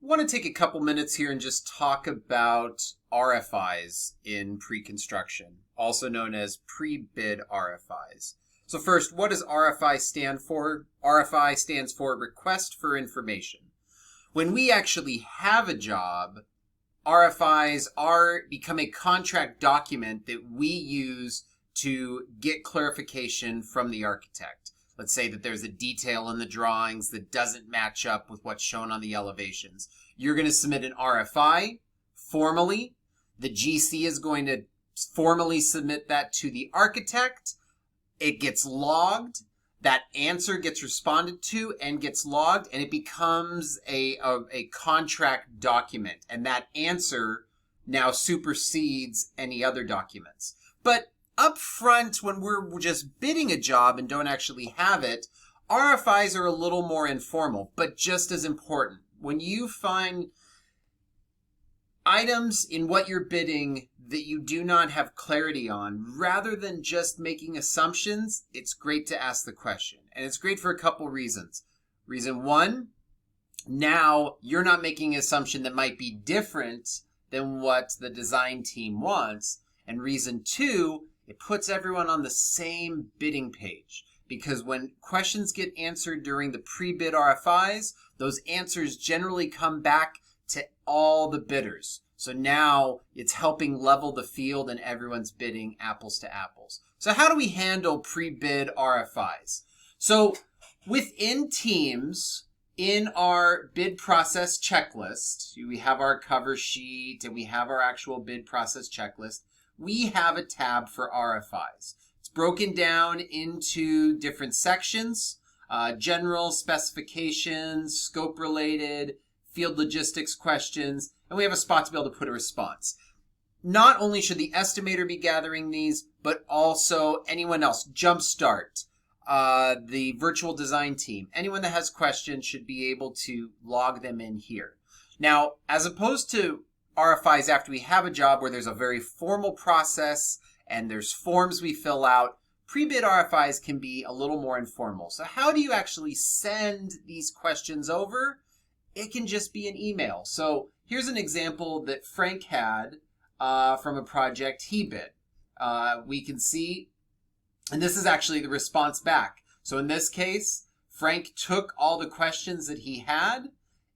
want to take a couple minutes here and just talk about RFIs in pre-construction, also known as pre-bid RFIs. So first, what does RFI stand for? RFI stands for Request for Information. When we actually have a job, RFIs become a contract document that we use to get clarification from the architect. Let's say that there's a detail in the drawings that doesn't match up with what's shown on the elevations. You're going to submit an RFI formally. The GC is going to formally submit that to the architect. It gets logged. That answer gets responded to and gets logged, and it becomes a contract document. And that answer now supersedes any other documents. But up front, when we're just bidding a job and don't actually have it, RFIs are a little more informal, but just as important. When you find items in what you're bidding that you do not have clarity on, rather than just making assumptions, it's great to ask the question. And it's great for a couple reasons. Reason one, now you're not making an assumption that might be different than what the design team wants. And reason two, it puts everyone on the same bidding page, because when questions get answered during the pre-bid RFIs, those answers generally come back to all the bidders. So now it's helping level the field and everyone's bidding apples to apples. So how do we handle pre-bid RFIs? So within teams, in our bid process checklist, we have our cover sheet and we have our actual bid process checklist. We have a tab for RFIs. It's broken down into different sections, general, specifications, scope related, field logistics questions, and we have a spot to be able to put a response. Not only should the estimator be gathering these, but also anyone else, Jumpstart, the virtual design team, anyone that has questions should be able to log them in here. Now, as opposed to RFIs after we have a job where there's a very formal process and there's forms we fill out, pre-bid RFIs can be a little more informal. So how do you actually send these questions over? It can just be an email. So here's an example that Frank had from a project he bid. We can see, and this is actually the response back. So in this case, Frank took all the questions that he had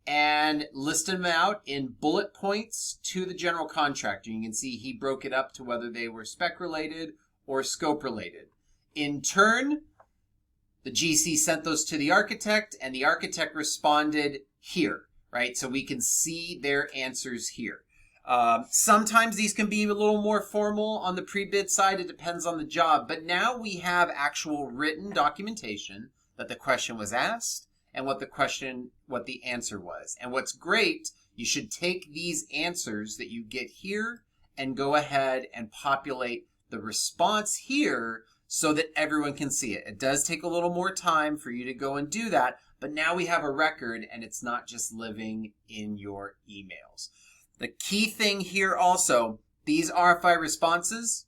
and listed them out in bullet points to the general contractor. You can see he broke it up to whether they were spec related or scope related. In turn, the GC sent those to the architect and the architect responded here, right? So we can see their answers here. Sometimes these can be a little more formal on the pre-bid side. It depends on the job. But now we have actual written documentation that the question was asked and what the answer was. And what's great, you should take these answers that you get here and go ahead and populate the response here so that everyone can see it. It does take a little more time for you to go and do that, but now we have a record and it's not just living in your emails. The key thing here also, these RFI responses,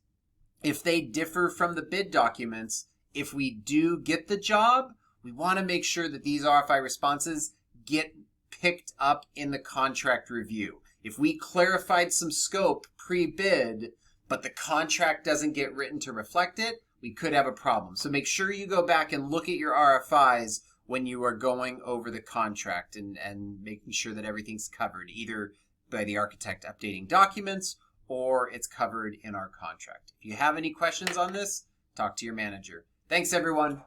if they differ from the bid documents, if we do get the job, we want to make sure that these RFI responses get picked up in the contract review. If we clarified some scope pre-bid, but the contract doesn't get written to reflect it, we could have a problem. So make sure you go back and look at your RFIs when you are going over the contract and making sure that everything's covered, either by the architect updating documents or it's covered in our contract. If you have any questions on this, talk to your manager. Thanks, everyone.